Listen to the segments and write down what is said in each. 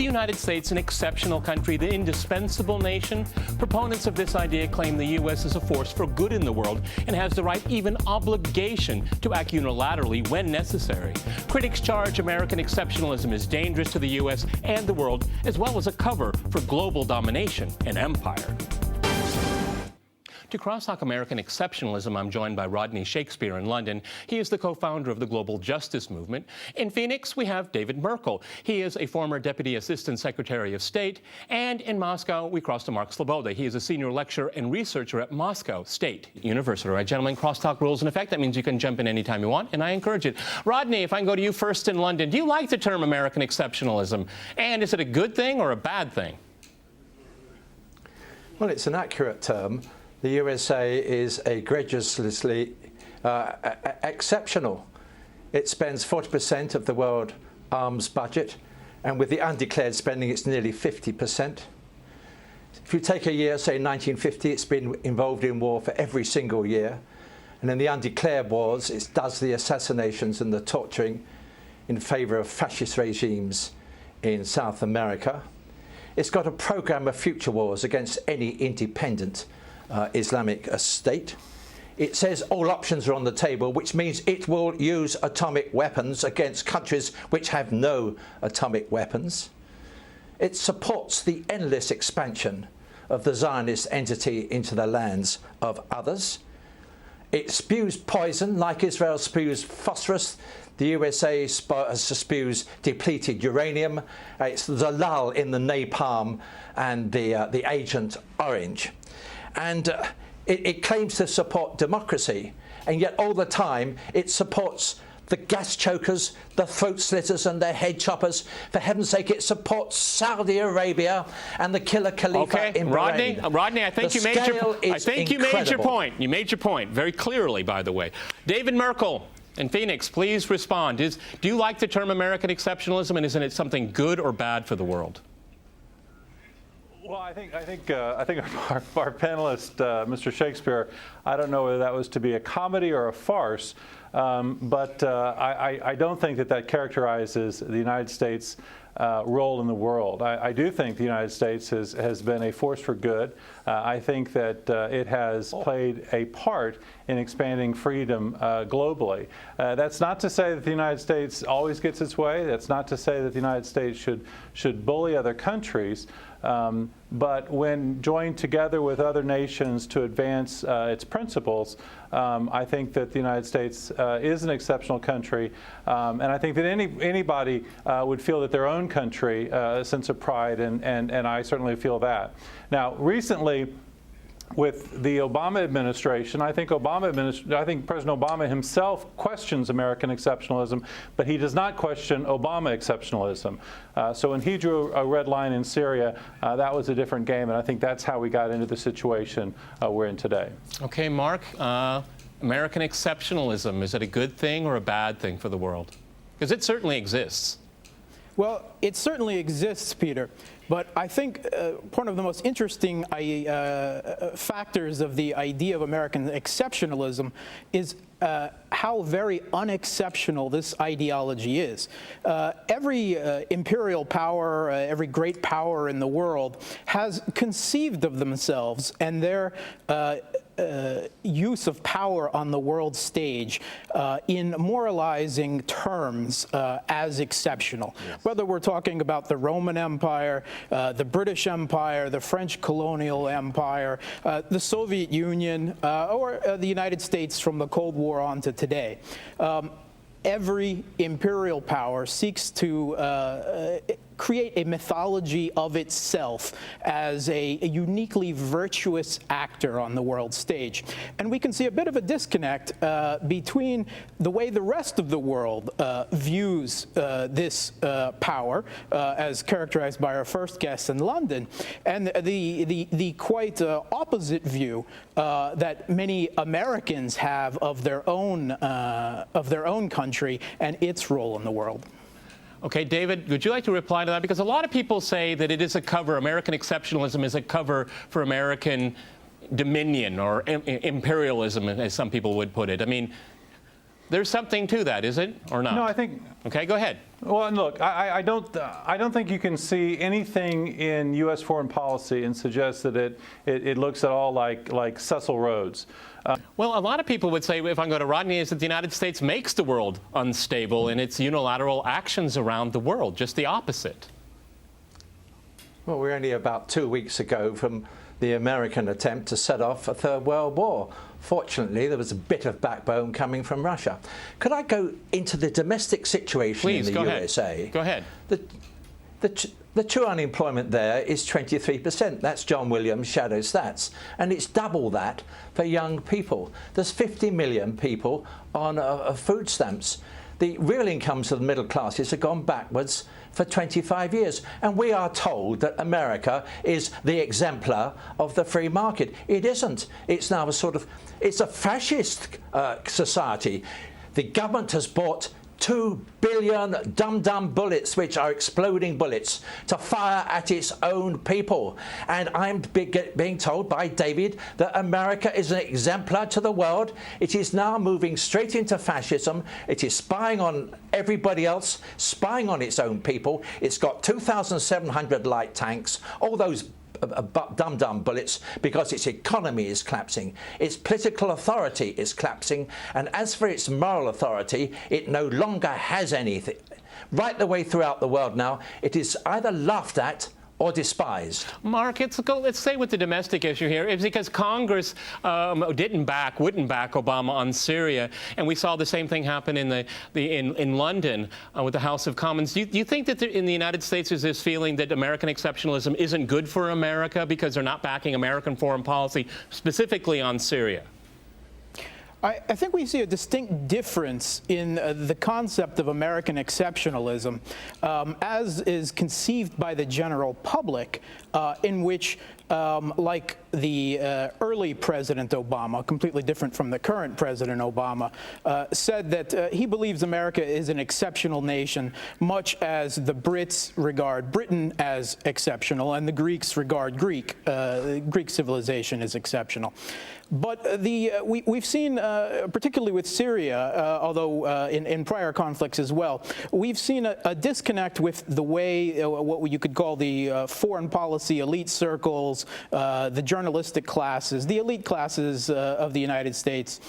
the United States an exceptional country, the indispensable nation? Proponents of this idea claim the U.S. is a force for good in the world and has the right, even obligation, to act unilaterally when necessary. Critics charge American exceptionalism is dangerous to the U.S. and the world, as well as a cover for global domination and empire. To CrossTalk American Exceptionalism, I'm joined by Rodney Shakespeare in London. He is the co-founder of the Global Justice Movement. In Phoenix, we have David Merkel. He is a former Deputy Assistant Secretary of State. And in Moscow, we cross to Mark Sleboda. He is a senior lecturer and researcher at Moscow State University. All right, gentlemen, CrossTalk rules in effect. That means you can jump in anytime you want, and I encourage it. Rodney, if I can go to you first in London, do you like the term American exceptionalism? And is it a good thing or a bad thing? Well, it's an accurate term. The USA is egregiously exceptional. It spends 40% of the world arms budget, and with the undeclared spending, it's nearly 50%. If you take a year, say 1950, it's been involved in war for every single year. And in the undeclared wars, it does the assassinations and the torturing in favor of fascist regimes in South America. It's got a program of future wars against any independent Islamic state. It says all options are on the table, which means it will use atomic weapons against countries which have no atomic weapons. It supports the endless expansion of the Zionist entity into the lands of others. It spews poison like Israel spews phosphorus. The USA spews depleted uranium. It's the lull in the napalm and the Agent Orange. And it claims to support democracy, and yet all the time it supports the gas chokers, the throat slitters and the head choppers. For heaven's sake, it supports Saudi Arabia and the killer Khalifa in Bahrain. Rodney, I think you made your point. You made your point very clearly, by the way. David Merkel in Phoenix, please respond. Do you like the term American exceptionalism, and isn't it something good or bad for the world? Well, I think our panelist, Mr. Shakespeare, I don't know whether that was to be a comedy or a farce, but I don't think that characterizes the United States' role in the world. I do think the United States has been a force for good. I think that it has played a part in expanding freedom globally. That's not to say that the United States always gets its way. That's not to say that the United States should bully other countries. But when joined together with other nations to advance its principles, I think that the United States is an exceptional country, and I think that anybody would feel that their own country a sense of pride, and I certainly feel that. Now, recently, with the Obama administration, I think President Obama himself questions American exceptionalism, but he does not question Obama exceptionalism. So when he drew a red line in Syria, that was a different game, and I think that's how we got into the situation we're in today. Okay, Mark, American exceptionalism, is it a good thing or a bad thing for the world? Because it certainly exists. Well, it certainly exists, Peter. But I think one of the most interesting factors of the idea of American exceptionalism is how very unexceptional this ideology is. Every imperial power, every great power in the world has conceived of themselves and their use of power on the world stage in moralizing terms as exceptional. Yes. Whether we're talking about the Roman Empire, the British Empire, the French colonial empire, the Soviet Union, or the United States from the Cold War on to today. Every imperial power seeks to create a mythology of itself as a uniquely virtuous actor on the world stage. And we can see a bit of a disconnect between the way the rest of the world views this power, as characterized by our first guest in London, and the quite opposite view that many Americans have of their own country and its role in the world. Okay, David, would you like to reply to that? Because a lot of people say that it is a cover, American exceptionalism is a cover for American dominion or imperialism, as some people would put it. I mean, There's something to that, is it, or not? No, I think. Okay, go ahead. Well, and look, I don't think you can see anything in U.S. foreign policy and suggest that it looks at all like Cecil Rhodes. Well, a lot of people would say, if I go to Rodney, is that the United States makes the world unstable in its unilateral actions around the world, just the opposite. Well, we're only about 2 weeks ago from the American attempt to set off a Third World War. Fortunately, there was a bit of backbone coming from Russia. Could I go into the domestic situation Please, in the go USA? Ahead. Go ahead. The true unemployment there is 23%. That's John Williams' shadow stats. And it's double that for young people. There's 50 million people on food stamps. The real incomes of the middle classes have gone backwards for 25 years. And we are told that America is the exemplar of the free market. It isn't. It's now it's a fascist society. The government has bought 2 billion dum-dum bullets, which are exploding bullets, to fire at its own people. And I'm being told by David that America is an exemplar to the world. It is now moving straight into fascism. It is spying on everybody else, spying on its own people. It's got 2,700 light tanks, all those dum-dum bullets, because its economy is collapsing, its political authority is collapsing, and as for its moral authority, it no longer has anything. Right the way throughout the world now, it is either laughed at or despised. Mark, let's stay with the domestic issue here. It's because Congress wouldn't back Obama on Syria, and we saw the same thing happen in London with the House of Commons. Do you think that in the United States there's this feeling that American exceptionalism isn't good for America because they're not backing American foreign policy, specifically on Syria? I think we see a distinct difference in the concept of American exceptionalism as is conceived by the general public, in which, like the early President Obama, completely different from the current President Obama, said that he believes America is an exceptional nation, much as the Brits regard Britain as exceptional and the Greeks regard Greek civilization as exceptional. But we've seen, particularly with Syria, although in prior conflicts as well, we've seen a disconnect with the way what you could call the foreign policy elite circles, the journalistic classes, the elite classes of the United States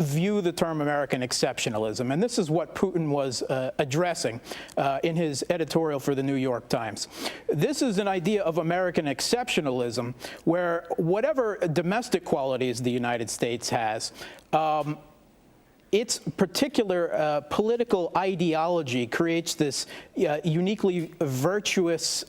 view the term American exceptionalism. And this is what Putin was addressing in his editorial for the New York Times. This is an idea of American exceptionalism where whatever domestic qualities the United States has, its particular political ideology creates this uniquely virtuous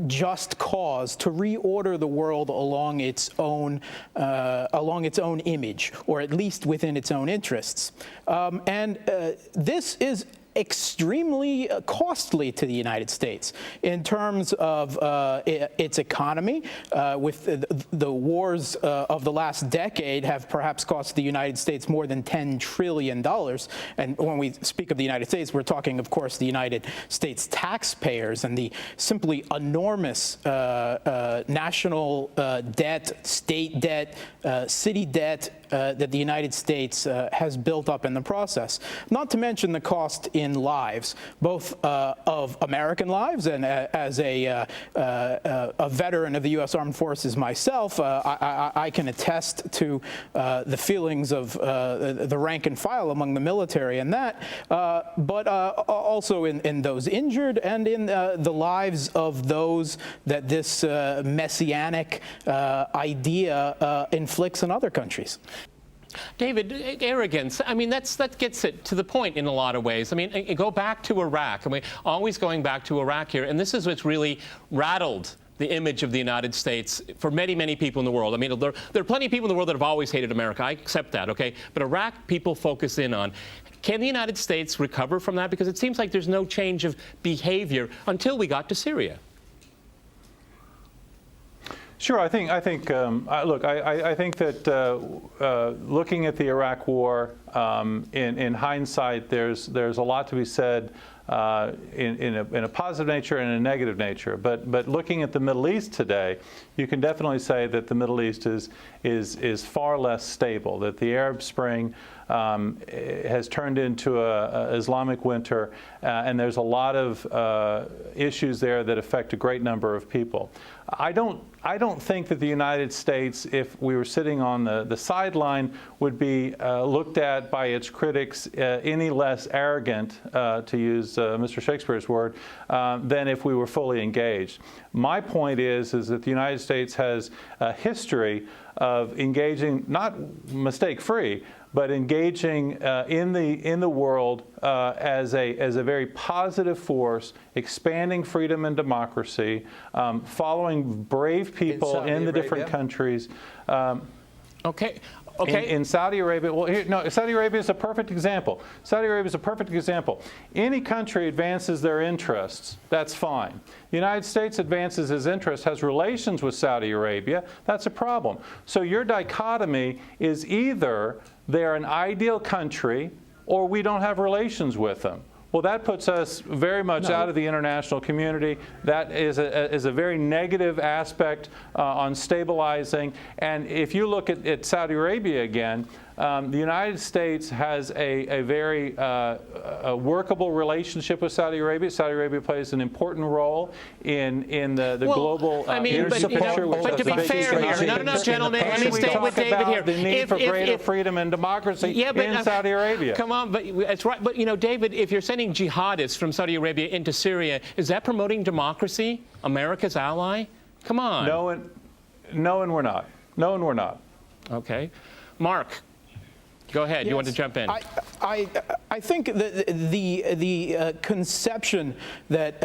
just cause to reorder the world along its own image, or at least within its own interests. This is extremely costly to the United States in terms of its economy. With the wars of the last decade have perhaps cost the United States more than $10 trillion. And when we speak of the United States, we're talking, of course, the United States taxpayers and the simply enormous national debt, state debt, city debt that the United States has built up in the process. Not to mention the cost in lives, both of American lives, and as a veteran of the U.S. Armed Forces myself, I can attest to the feelings of the rank and file among the military and that, but also in those injured and in the lives of those that this messianic idea inflicts on other countries. David, arrogance, I mean, that gets it to the point in a lot of ways. I mean, go back to Iraq. I mean, always going back to Iraq here, and this is what's really rattled the image of the United States for many, many people in the world. I mean, there are plenty of people in the world that have always hated America. I accept that, okay? But Iraq, people focus in on. Can the United States recover from that? Because it seems like there's no change of behavior until we got to Syria. Sure, I think. Look, I think that looking at the Iraq War In hindsight, there's a lot to be said in a positive nature and a negative nature. But looking at the Middle East today, you can definitely say that the Middle East is far less stable, that the Arab Spring has turned into a Islamic winter, and there's a lot of issues there that affect a great number of people. I don't think that the United States, if we were sitting on the sideline, would be looked at by its critics any less arrogant, to use Mr. Shakespeare's word, than if we were fully engaged. My point is that the United States has a history of engaging, not mistake-free, but engaging in the world as a very positive force, expanding freedom and democracy, following brave people in the different countries. Okay. In Saudi Arabia, well, Saudi Arabia is a perfect example. Saudi Arabia is a perfect example. Any country advances their interests, that's fine. The United States advances its interests, has relations with Saudi Arabia, that's a problem. So your dichotomy is either they're an ideal country or we don't have relations with them. Well, that puts us very much out of the international community. That is a very negative aspect on stabilizing. And if you look at Saudi Arabia again, the United States has a very workable relationship with Saudi Arabia. Saudi Arabia plays an important role in the global leadership picture. But to be fair here, no, gentlemen, let me stay with David here. The need for greater freedom and democracy in Saudi Arabia. Come on, but it's right. But David, if you're sending jihadists from Saudi Arabia into Syria, is that promoting democracy? America's ally? Come on. No, and we're not. No, and we're not. Okay, Mark. Go ahead. Yes. You want to jump in? I think that the conception that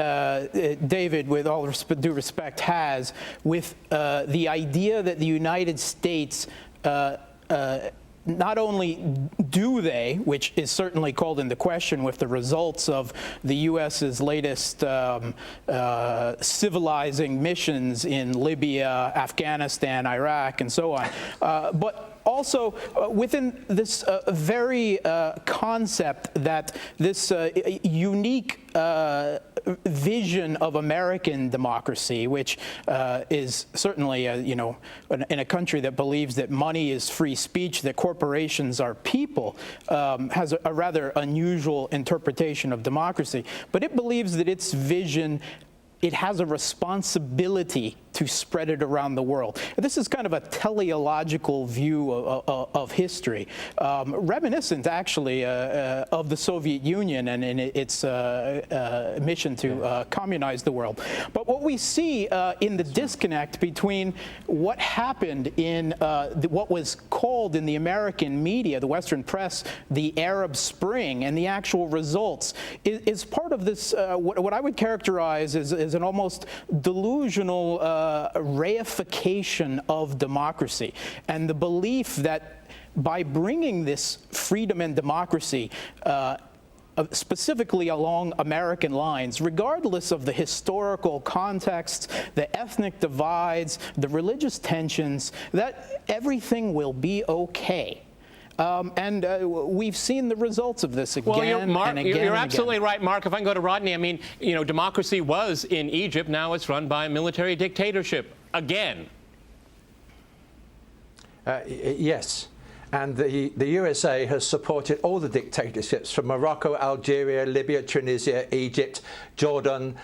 David, with all due respect, has with the idea that the United States not only do they, which is certainly called into question with the results of the U.S.'s latest civilizing missions in Libya, Afghanistan, Iraq, and so on, but also within this very concept that this unique vision of American democracy, which is certainly, in a country that believes that money is free speech, that corporations are people, has a rather unusual interpretation of democracy. But it believes that its vision, it has a responsibility to spread it around the world. This is kind of a teleological view of history, reminiscent actually of the Soviet Union and in its mission to communize the world. But what we see in the disconnect between what happened in what was called in the American media, the Western press, the Arab Spring, and the actual results is part of this, what I would characterize as an almost delusional reification of democracy, and the belief that by bringing this freedom and democracy specifically along American lines, regardless of the historical context, the ethnic divides, the religious tensions, that everything will be okay. And we've seen the results of this again and again. You're absolutely right, Mark. If I can go to Rodney, I mean, democracy was in Egypt. Now it's run by a military dictatorship again. Yes. And the USA has supported all the dictatorships from Morocco, Algeria, Libya, Tunisia, Egypt, Jordan,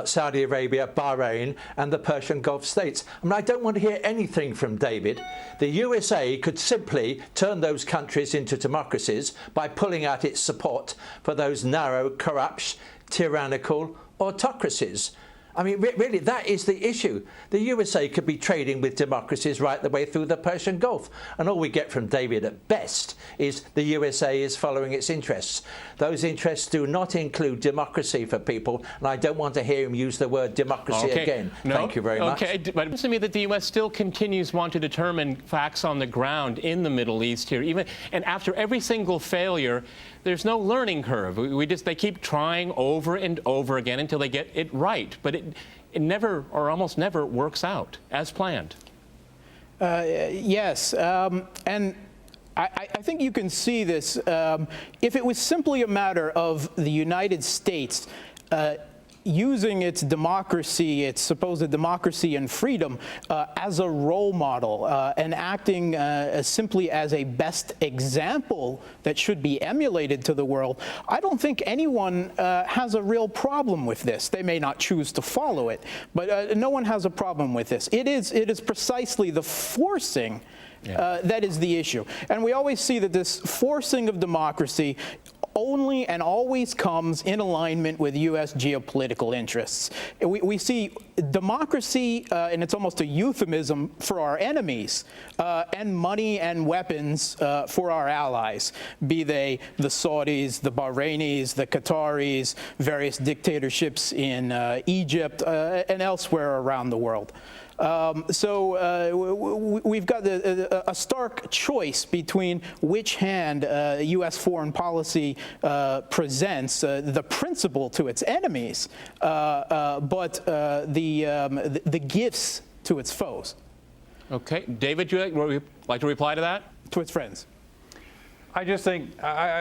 Saudi Arabia, Bahrain, and the Persian Gulf states. I mean, I don't want to hear anything from David. The USA could simply turn those countries into democracies by pulling out its support for those narrow, corrupt, tyrannical autocracies. I mean, really, that is the issue. The USA could be trading with democracies right the way through the Persian Gulf. And all we get from David at best is the USA is following its interests. Those interests do not include democracy for people. And I don't want to hear him use the word democracy again. No? Thank you very much. Okay, but it seems to me that the U.S. still continues want to determine facts on the ground in the Middle East here. And after every single failure, there's no learning curve. They keep trying over and over again until they get it right. But it never, or almost never, works out as planned. Yes, and I think you can see this. If it was simply a matter of the United States using its democracy, its supposed democracy and freedom, as a role model and acting simply as a best example that should be emulated to the world, I don't think anyone has a real problem with this. They may not choose to follow it, but no one has a problem with this. It is precisely the forcing that is the issue. And we always see that this forcing of democracy only and always comes in alignment with U.S. geopolitical interests. We see democracy, and it's almost a euphemism, for our enemies, and money and weapons for our allies, be they the Saudis, the Bahrainis, the Qataris, various dictatorships in Egypt and elsewhere around the world. So we've got a stark choice between which hand U.S. foreign policy presents the principle to its enemies, but the gifts to its foes. Okay. David, would you like to reply to that? To its friends. I just think,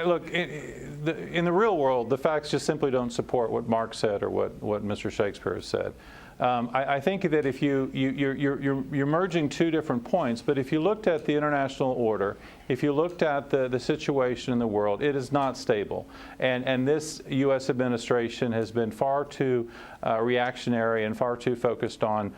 look, in the real world, the facts just simply don't support what Mark said or what Mr. Shakespeare has said. I think that if you're merging two different points, but if you looked at the international order, if you looked at the situation in the world, it is not stable. And this U.S. administration has been far too reactionary and far too focused on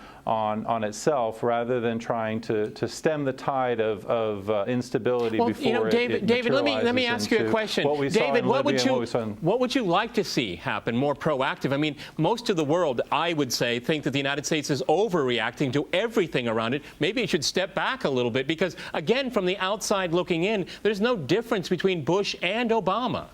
itself rather than trying to stem the tide of instability before David, let me ask you a question. David, what would you like to see happen more proactive? I mean, most of the world, I would say, think that the United States is overreacting to everything around it. Maybe it should step back a little bit because, again, from the outside looking in, there's no difference between Bush and Obama.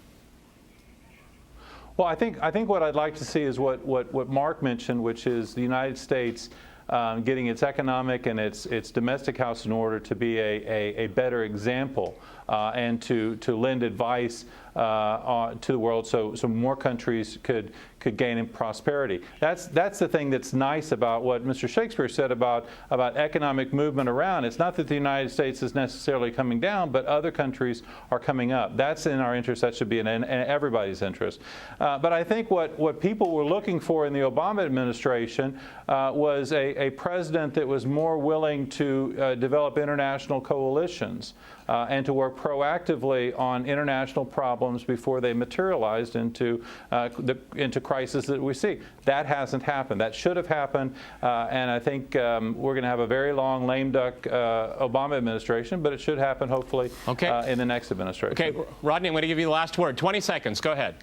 Well, I think what I'd like to see is what Mark mentioned, which is the United States getting its economic and its domestic house in order to be a better example and to lend advice to the world so more countries could gain in prosperity. That's the thing that's nice about what Mr. Shakespeare said about economic movement around. It's not that the United States is necessarily coming down, but other countries are coming up. That's in our interest. That should be in everybody's interest. But I think what people were looking for in the Obama administration was a president that was more willing to develop international coalitions and to work proactively on international problems before they materialized into crisis that we see. That hasn't happened. That should have happened, and I think we're going to have a very long lame duck Obama administration, but it should happen hopefully in the next administration. Okay, Rodney, I'm going to give you the last word. 20 seconds. Go ahead.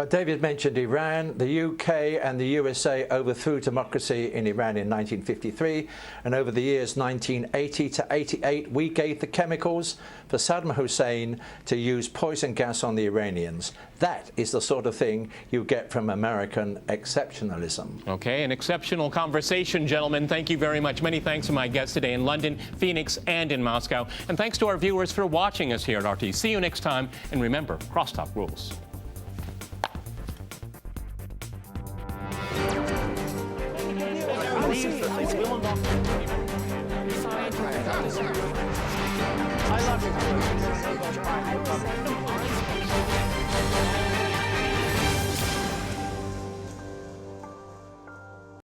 David mentioned Iran. The UK and the USA overthrew democracy in Iran in 1953, and over the years 1980 to 88, we gave the chemicals for Saddam Hussein to use poison gas on the Iranians. That is the sort of thing you get from American exceptionalism. Okay, an exceptional conversation, gentlemen. Thank you very much. Many thanks to my guests today in London, Phoenix, and in Moscow. And thanks to our viewers for watching us here at RT. See you next time, and remember, CrossTalk rules. I love you.